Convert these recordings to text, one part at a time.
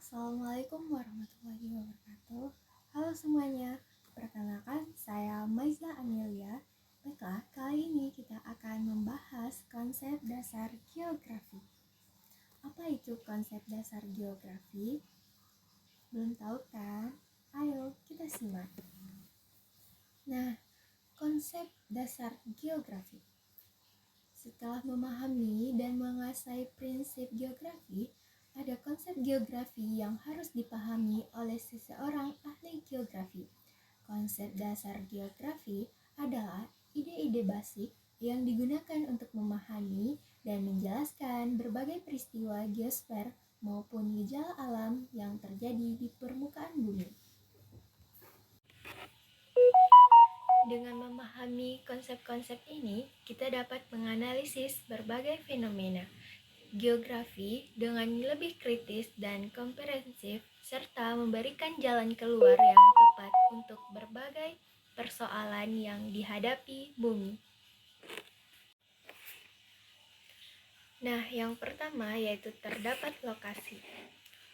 Assalamualaikum warahmatullahi wabarakatuh. Halo semuanya, perkenalkan saya Maiza Amelia. Baiklah, kali ini kita akan membahas konsep dasar geografi. Apa itu konsep dasar geografi? Belum tahu kan? Ayo kita simak. Nah, konsep dasar geografi. Setelah memahami dan menguasai prinsip geografi, ada konsep geografi yang harus dipahami oleh seseorang ahli geografi. Konsep dasar geografi adalah ide-ide basic yang digunakan untuk memahami dan menjelaskan berbagai peristiwa geosfer maupun gejala alam yang terjadi di permukaan bumi. Dengan memahami konsep-konsep ini, kita dapat menganalisis berbagai fenomena geografi dengan lebih kritis dan komprehensif, serta memberikan jalan keluar yang tepat untuk berbagai persoalan yang dihadapi bumi. Nah, yang pertama yaitu terdapat lokasi.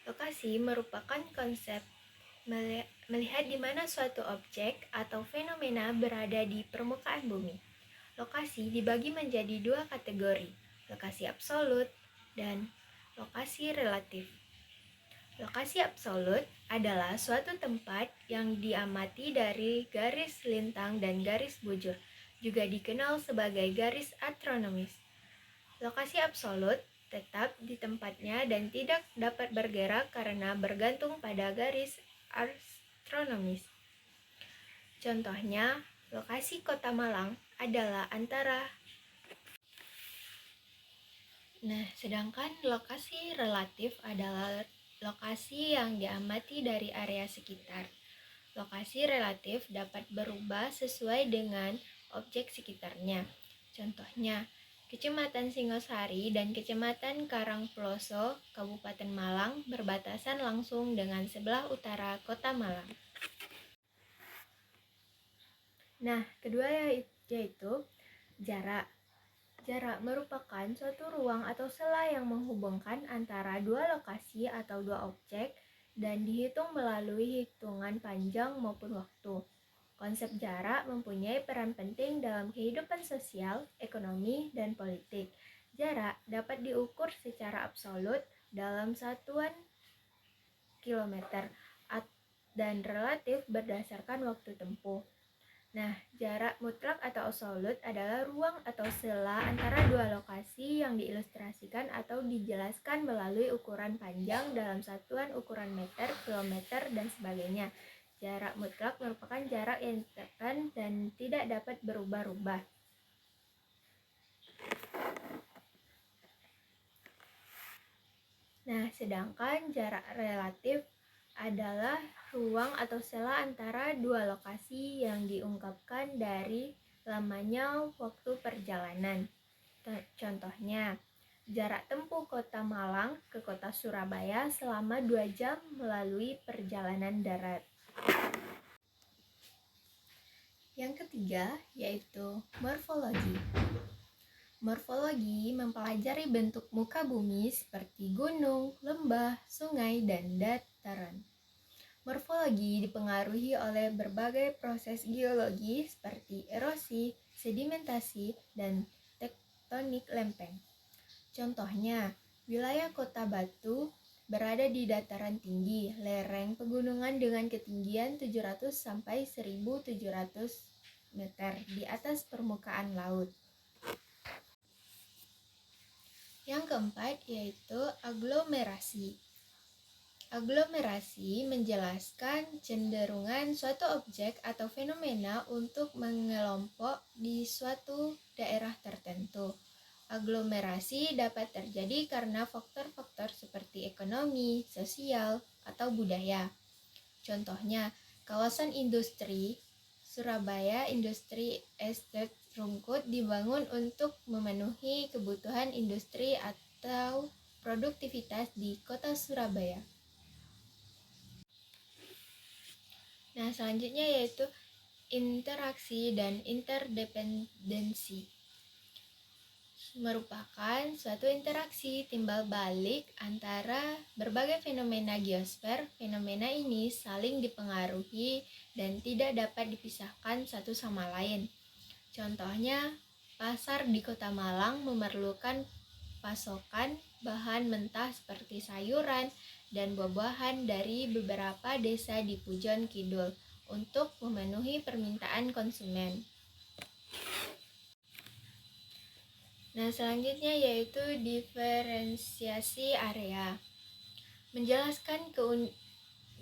Lokasi merupakan konsep melihat di mana suatu objek atau fenomena berada di permukaan bumi. Lokasi dibagi menjadi dua kategori, lokasi absolut dan lokasi relatif. Lokasi absolut adalah suatu tempat yang diamati dari garis lintang dan garis bujur, juga dikenal sebagai garis astronomis. Lokasi absolut tetap di tempatnya dan tidak dapat bergerak karena bergantung pada garis astronomis. Contohnya, lokasi Kota Malang adalah antara. Sedangkan lokasi relatif adalah lokasi yang diamati dari area sekitar. Lokasi relatif dapat berubah sesuai dengan objek sekitarnya. Contohnya, Kecamatan Singosari dan Kecamatan Karangploso, Kabupaten Malang berbatasan langsung dengan sebelah utara Kota Malang. Kedua yaitu jarak. Jarak merupakan suatu ruang atau sela yang menghubungkan antara dua lokasi atau dua objek dan dihitung melalui hitungan panjang maupun waktu. Konsep jarak mempunyai peran penting dalam kehidupan sosial, ekonomi, dan politik. Jarak dapat diukur secara absolut dalam satuan kilometer dan relatif berdasarkan waktu tempuh. Jarak mutlak atau absolut adalah ruang atau sela antara dua lokasi yang diilustrasikan atau dijelaskan melalui ukuran panjang dalam satuan ukuran meter, kilometer, dan sebagainya. Jarak mutlak merupakan jarak yang ditetapkan dan tidak dapat berubah-ubah. Sedangkan jarak relatif adalah ruang atau sela antara dua lokasi yang diungkapkan dari lamanya waktu perjalanan. Contohnya, jarak tempuh Kota Malang ke Kota Surabaya selama 2 jam melalui perjalanan darat. Yang ketiga yaitu morfologi. Morfologi mempelajari bentuk muka bumi seperti gunung, lembah, sungai, dan dataran. Morfologi dipengaruhi oleh berbagai proses geologi seperti erosi, sedimentasi, dan tektonik lempeng. Contohnya, wilayah Kota Batu berada di dataran tinggi, lereng pegunungan dengan ketinggian 700 sampai 1700 meter di atas permukaan laut. Yang keempat yaitu aglomerasi. Aglomerasi menjelaskan cenderungan suatu objek atau fenomena untuk mengelompok di suatu daerah tertentu. Aglomerasi dapat terjadi karena faktor-faktor seperti ekonomi, sosial, atau budaya. Contohnya, kawasan industri Surabaya Industri Estate Rungkut dibangun untuk memenuhi kebutuhan industri atau produktivitas di kota Surabaya. Selanjutnya yaitu interaksi dan interdependensi. merupakan suatu interaksi timbal balik antara berbagai fenomena geosfer. Fenomena ini saling dipengaruhi dan tidak dapat dipisahkan satu sama lain. Contohnya, pasar di Kota Malang memerlukan pasokan bahan mentah seperti sayuran dan buah-buahan dari beberapa desa di Pujon Kidul untuk memenuhi permintaan konsumen. Nah, selanjutnya yaitu diferensiasi area. Menjelaskan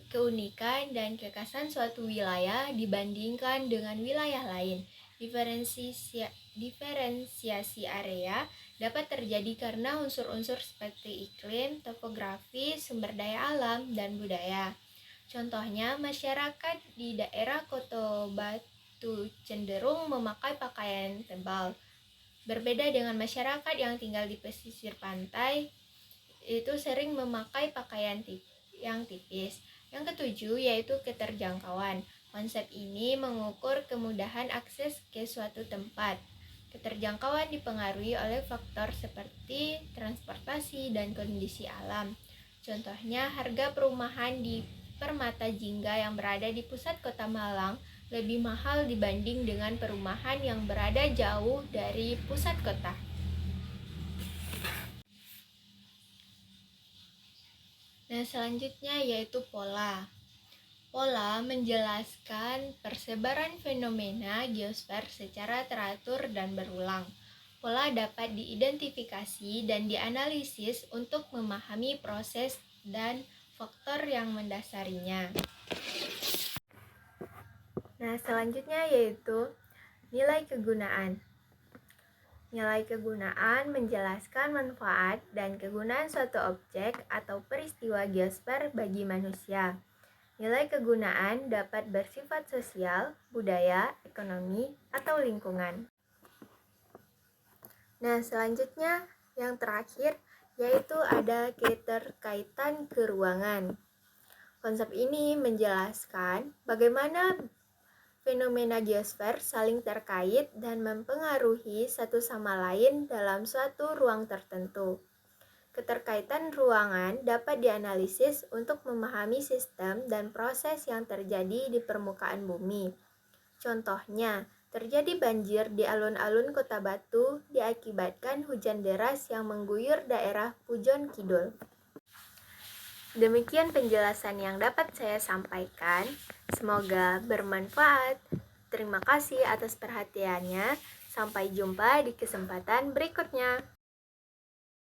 keunikan dan kekhasan suatu wilayah dibandingkan dengan wilayah lain. Diferensiasi area dapat terjadi karena unsur-unsur seperti iklim, topografi, sumber daya alam, dan budaya. Contohnya, masyarakat di daerah Kota Batu cenderung memakai pakaian tebal. Berbeda dengan masyarakat yang tinggal di pesisir pantai, itu sering memakai pakaian yang tipis. Yang ketujuh yaitu keterjangkauan. Konsep ini mengukur kemudahan akses ke suatu tempat. Keterjangkauan dipengaruhi oleh faktor seperti transportasi dan kondisi alam. Contohnya, harga perumahan di Permata Jingga yang berada di pusat Kota Malang lebih mahal dibanding dengan perumahan yang berada jauh dari pusat kota. Nah, selanjutnya yaitu pola. Pola menjelaskan persebaran fenomena geosfer secara teratur dan berulang. Pola dapat diidentifikasi dan dianalisis untuk memahami proses dan faktor yang mendasarinya. Nah, selanjutnya yaitu nilai kegunaan. Nilai kegunaan menjelaskan manfaat dan kegunaan suatu objek atau peristiwa geosfer bagi manusia. Nilai kegunaan dapat bersifat sosial, budaya, ekonomi, atau lingkungan. Nah, selanjutnya yang terakhir yaitu ada keterkaitan keruangan. Konsep ini menjelaskan bagaimana fenomena geosfer saling terkait dan mempengaruhi satu sama lain dalam suatu ruang tertentu. Keterkaitan ruangan dapat dianalisis untuk memahami sistem dan proses yang terjadi di permukaan bumi. Contohnya, terjadi banjir di alun-alun Kota Batu diakibatkan hujan deras yang mengguyur daerah Pujon Kidul. Demikian penjelasan yang dapat saya sampaikan. Semoga bermanfaat. Terima kasih atas perhatiannya. Sampai jumpa di kesempatan berikutnya.